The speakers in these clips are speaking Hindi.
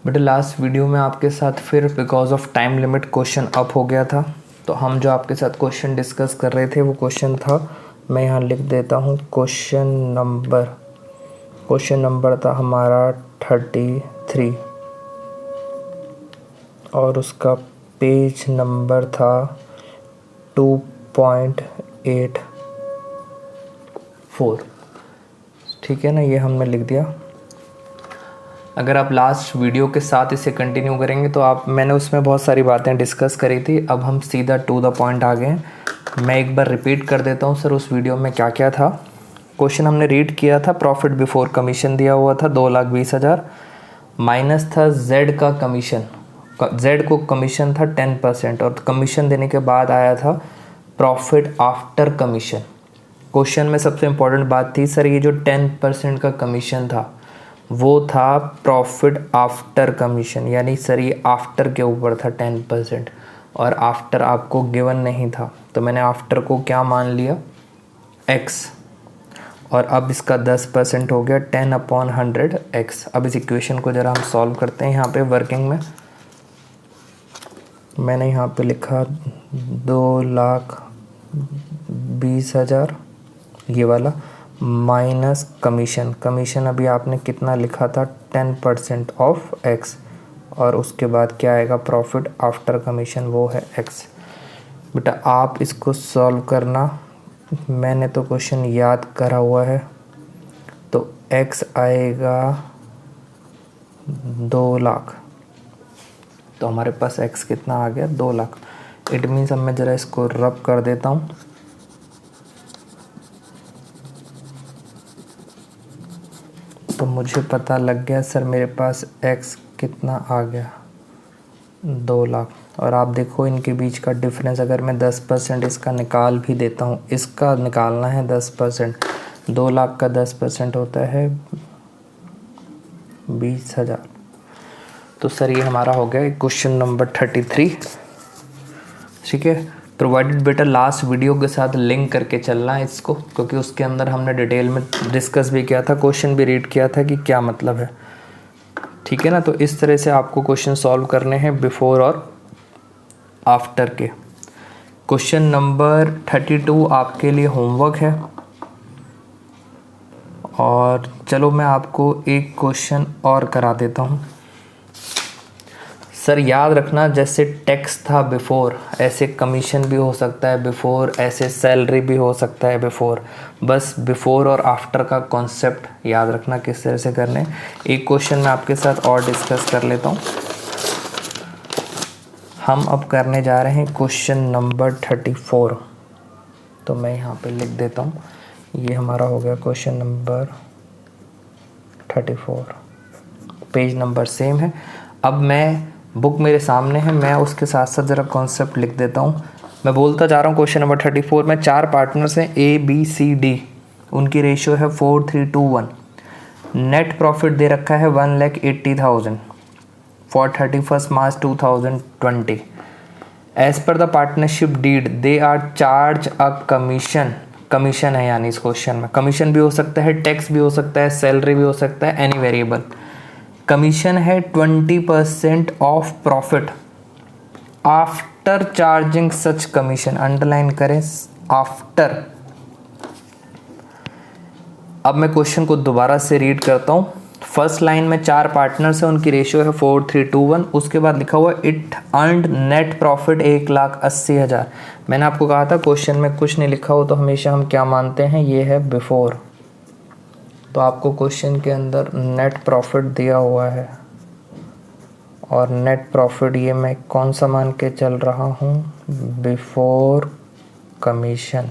बट लास्ट वीडियो में आपके साथ फिर because of time limit question up हो गया था, तो हम जो आपके साथ क्वेश्चन डिस्कस कर रहे थे वो क्वेश्चन था, मैं यहाँ लिख देता हूँ क्वेश्चन नंबर था हमारा 33 और उसका पेज नंबर था 2.84। ठीक है ना, ये हमने लिख दिया। अगर आप लास्ट वीडियो के साथ इसे कंटिन्यू करेंगे तो मैंने उसमें बहुत सारी बातें डिस्कस करी थी। अब हम सीधा टू द पॉइंट आ गए हैं। मैं एक बार रिपीट कर देता हूँ सर उस वीडियो में क्या क्या था। क्वेश्चन हमने रीड किया था, प्रॉफिट बिफोर कमीशन दिया हुआ था 2,20,000, माइनस था जेड का कमीशन। जेड को कमीशन था 10% और कमीशन देने के बाद आया था प्रॉफिट आफ्टर कमीशन। क्वेश्चन में सबसे इम्पोर्टेंट बात थी सर ये जो 10% का कमीशन था वो था प्रॉफिट आफ्टर कमीशन, यानी सर ये आफ्टर के ऊपर था 10% और आफ्टर आपको गिवन नहीं था, तो मैंने आफ्टर को क्या मान लिया x, और अब इसका 10% हो गया 10/100 x। अब इस इक्वेशन को ज़रा हम सॉल्व करते हैं। यहाँ पे वर्किंग में मैंने यहाँ पे लिखा 2,20,000 ये वाला माइनस कमीशन अभी आपने कितना लिखा था 10% ऑफ x, और उसके बाद क्या आएगा प्रॉफिट आफ्टर कमीशन, वो है x। बेटा आप इसको सॉल्व करना, मैंने तो क्वेश्चन याद करा हुआ है। तो x आएगा 2 लाख, तो हमारे पास x कितना आ गया 2 लाख। इट मीन्स अब मैं ज़रा इसको रब कर देता हूँ। तो मुझे पता लग गया सर मेरे पास x कितना आ गया 2 लाख। और आप देखो इनके बीच का डिफरेंस, अगर मैं 10% इसका निकाल भी देता हूँ, इसका निकालना है 10%, 2 लाख का 10% होता है 20,000। तो सर ये हमारा हो गया क्वेश्चन नंबर 33। ठीक है, प्रोवाइडेड बेटा लास्ट वीडियो के साथ लिंक करके चलना है इसको, क्योंकि उसके अंदर हमने डिटेल में डिस्कस भी किया था, क्वेश्चन भी रीड किया था कि क्या मतलब है। ठीक है ना, तो इस तरह से आपको क्वेश्चन सॉल्व करने हैं बिफोर और आफ्टर के। क्वेश्चन नंबर 32 आपके लिए होमवर्क है। और चलो मैं आपको एक क्वेश्चन और करा देता हूँ। सर याद रखना, जैसे टैक्स था बिफोर, ऐसे कमीशन भी हो सकता है बिफोर, ऐसे सैलरी भी हो सकता है बिफोर। बस बिफोर और आफ्टर का कॉन्सेप्ट याद रखना किस तरह से करने। एक क्वेश्चन मैं आपके साथ और डिस्कस कर लेता हूँ। हम अब करने जा रहे हैं क्वेश्चन नंबर 34। तो मैं यहाँ पे लिख देता हूँ, ये हमारा हो गया question number 34। Page number same है। अब मैं बुक मेरे सामने है, मैं उसके साथ साथ ज़रा कॉन्सेप्ट लिख देता हूँ। मैं बोलता जा रहा हूँ क्वेश्चन नंबर 34 में 4 पार्टनर्स हैं ABCD, उनकी रेशियो है 4:3:1। नेट प्रॉफिट दे रखा है 1,80,000 for 31 March 2020। As per the partnership deed they are charge a commission है, यानी इस क्वेश्चन में कमीशन भी हो सकता है, टैक्स भी हो सकता है, सैलरी भी हो सकता है, एनी वेरिएबल। कमीशन है 20% of profit after charging such commission, underline करें आफ्टर। अब मैं क्वेश्चन को दोबारा से रीड करता हूँ। फर्स्ट लाइन में 4 पार्टनर्स हैं, उनकी रेशियो है 4:3:1। उसके बाद लिखा हुआ इट अर्नड नेट प्रॉफिट 1,80,000। मैंने आपको कहा था क्वेश्चन में कुछ नहीं लिखा हो तो हमेशा हम क्या मानते हैं, ये है बिफोर। तो आपको क्वेश्चन के अंदर नेट प्रॉफिट दिया हुआ है, और नेट प्रॉफिट ये मैं कौन सा मान के चल रहा हूँ, बिफोर कमीशन।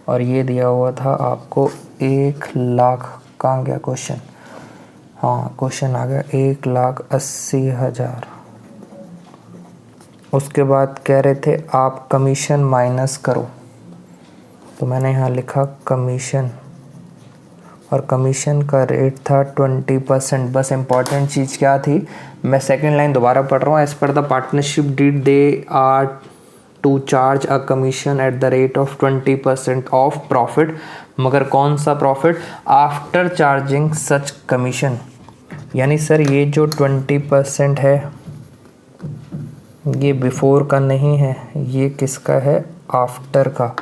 और ये दिया हुआ था आपको 1 लाख का आ गया क्वेश्चन। हाँ, क्वेश्चन आ गया 1,80,000। उसके बाद कह रहे थे आप कमीशन माइनस करो, तो मैंने यहाँ लिखा कमीशन, और कमीशन का रेट था 20%। बस इम्पॉर्टेंट चीज़ क्या थी, मैं सेकंड लाइन दोबारा पढ़ रहा हूँ। As per the partnership deed they are to charge a commission at the rate of 20% of profit, मगर कौन सा profit, after charging such commission. यानी सर ये जो 20% है ये बिफोर का नहीं है, ये किसका है, आफ्टर का।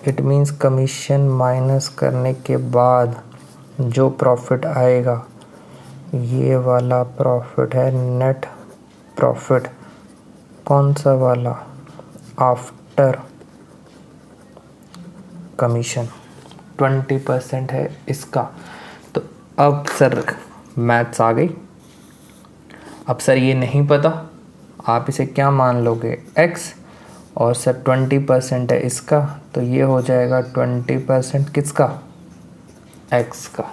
इट मीन्स कमीशन माइनस करने के बाद जो प्रॉफिट आएगा ये वाला प्रॉफिट है नेट प्रॉफिट। कौन सा वाला, आफ्टर कमीशन। 20% है इसका। तो अब सर मैथ्स आ गई। अब सर ये नहीं पता, आप इसे क्या मान लोगे, x, और सर 20% है इसका, तो ये हो जाएगा 20% किसका, x का।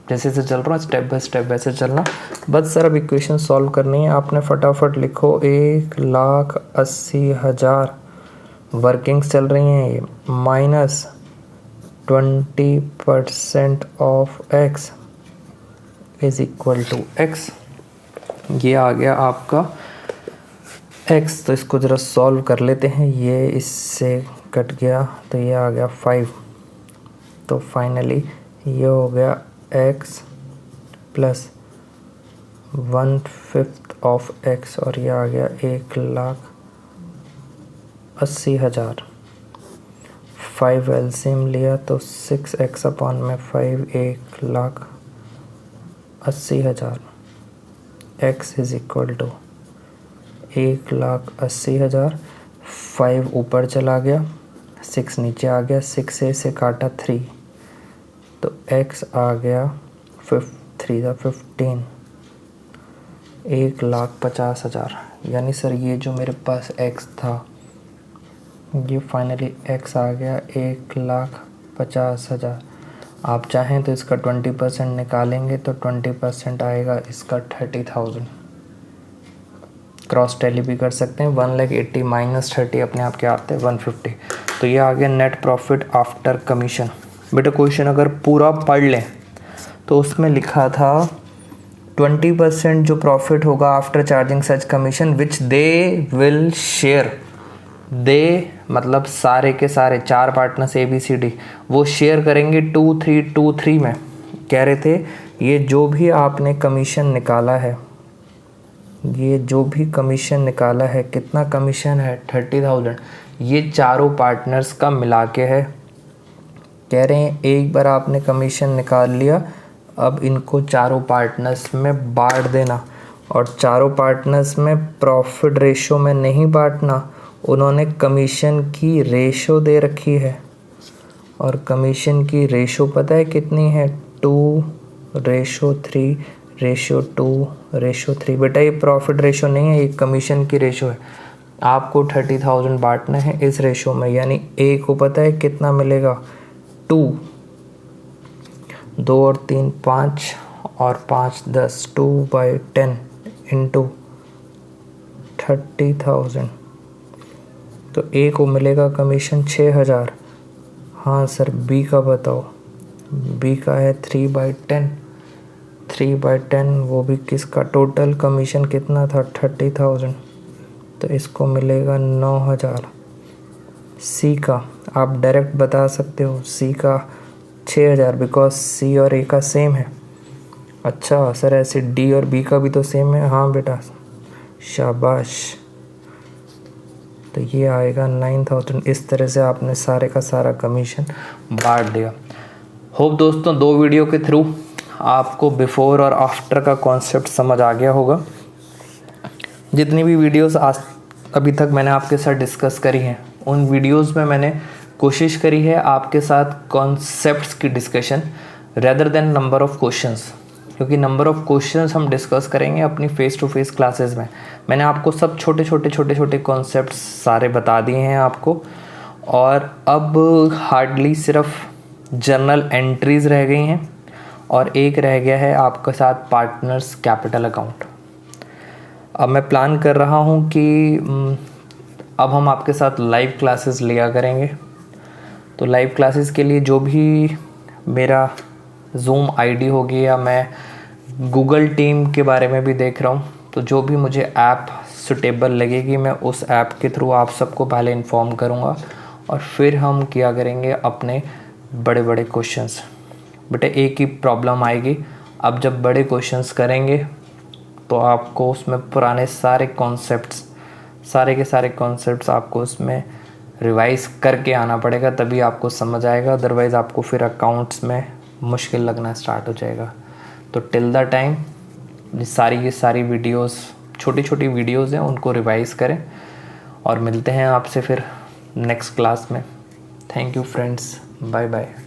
जैसे से चल रहा है स्टेप बाय स्टेप वैसे चलना। बस सर अब इक्वेशन सॉल्व करनी है। आपने फटाफट लिखो 1,80,000 वर्किंग्स चल रही हैं ये, minus 20% of x is equal to x। ये आ गया आपका x। तो इसको ज़रा सॉल्व कर लेते हैं। ये इससे कट गया तो ये आ गया 5। तो फाइनली ये हो गया x प्लस 1/5 ऑफ x, और ये आ गया 1,80,000। 5 एलसीएम लिया तो 6x अपॉन में 5, 1,80,000। x is equal to 1,80,000। 5 ऊपर चला गया, 6 नीचे आ गया, 6 से काटा 3, तो x आ गया 3 1,50,000। यानी सर ये जो मेरे पास x था ये फाइनली x आ गया 1,50,000। आप चाहें तो इसका 20% निकालेंगे तो 20% आएगा इसका 30,000। क्रॉस टैली भी कर सकते हैं। 1,80,000 माइनस 30 अपने आप के आते हैं 150। तो ये आ गया नेट प्रॉफिट आफ्टर कमीशन। बेटा क्वेश्चन अगर पूरा पढ़ लें तो उसमें लिखा था 20% जो प्रॉफिट होगा after charging such commission which they will share. They मतलब सारे के सारे 4 पार्टनर्स ABCD वो शेयर करेंगे 2-3-2-3 में। कह रहे थे ये जो भी आपने कमीशन निकाला है, ये जो भी कमीशन निकाला है, कितना कमीशन है 30,000, ये चारों पार्टनर्स का मिला के है। कह रहे हैं एक बार आपने कमीशन निकाल लिया, अब इनको चारों पार्टनर्स में बांट देना, और चारों पार्टनर्स में प्रॉफिट रेशो में नहीं बांटना। उन्होंने कमीशन की रेशो दे रखी है, और कमीशन की रेशो पता है कितनी है, 2:3:2:3। बेटा ये प्रॉफिट रेशो नहीं है, ये कमीशन की रेशो है। आपको 30,000 बांटना है इस रेशो में, यानी ए को पता है कितना मिलेगा, 2, 2 और 3 5 और 5 10, 2/10 इंटू 30,000। तो ए को मिलेगा कमीशन 6,000। हाँ सर बी का बताओ। बी का है 3/10। 3/10 वो भी किसका, टोटल कमीशन कितना था 30,000, तो इसको मिलेगा 9,000। सी का आप डायरेक्ट बता सकते हो, सी का 6,000 बिकॉज सी और ए का सेम है। अच्छा सर ऐसे डी और बी का भी तो सेम है। हाँ बेटा शाबाश। तो ये आएगा 9,000। इस तरह से आपने सारे का सारा कमीशन बांट दिया। होप दोस्तों 2 वीडियो के थ्रू आपको बिफोर और आफ्टर का कॉन्सेप्ट समझ आ गया होगा। जितनी भी वीडियोस आज अभी तक मैंने आपके साथ डिस्कस करी हैं, उन वीडियोस में मैंने कोशिश करी है आपके साथ कॉन्सेप्ट्स की discussion rather than number of questions, क्योंकि नंबर ऑफ क्वेश्चंस हम डिस्कस करेंगे अपनी फेस टू फेस क्लासेस में। मैंने आपको सब छोटे छोटे कॉन्सेप्ट्स सारे बता दिए हैं आपको, और अब हार्डली सिर्फ जर्नल एंट्रीज़ रह गई हैं और एक रह गया है आपके साथ पार्टनर्स कैपिटल अकाउंट। अब मैं प्लान कर रहा हूँ कि अब हम आपके साथ लाइव क्लासेस लिया करेंगे। तो लाइव क्लासेस के लिए जो भी मेरा जूम आईडी होगी, या मैं गूगल टीम के बारे में भी देख रहा हूँ, तो जो भी मुझे ऐप सुटेबल लगेगी मैं उस ऐप के थ्रू आप सबको पहले इन्फॉर्म करूँगा, और फिर हम किया करेंगे अपने बड़े बड़े क्वेश्चंस। बेटा एक ही प्रॉब्लम आएगी, अब जब बड़े क्वेश्चंस करेंगे तो आपको उसमें पुराने सारे कॉन्सेप्ट्स, सारे के सारे कॉन्सेप्ट्स आपको उसमें रिवाइज करके आना पड़ेगा, तभी आपको समझ आएगा। अदरवाइज़ आपको फिर अकाउंट्स में मुश्किल लगना स्टार्ट हो जाएगा। तो टिल द टाइम ये सारी वीडियोस, छोटी छोटी वीडियोस हैं, उनको रिवाइज करें और मिलते हैं आपसे फिर नेक्स्ट क्लास में। Thank you friends, bye bye.